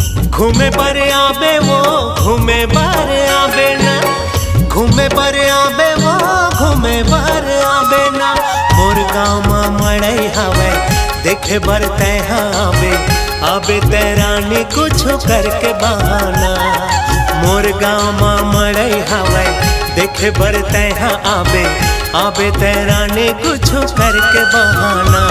घूमे पर आबे वो घूमे पर आबे ना, घूमे पर आबे वो घूमे पर आबे ना। मोर गाँव में मड़ई हवे देखे बर तैहा आबे, आबे तैरानी कुछ करके बहाना। मोर गाँव में मड़ई हवे देखे बर तैहा आबे, आबे तैरानी कुछ करके बहाना।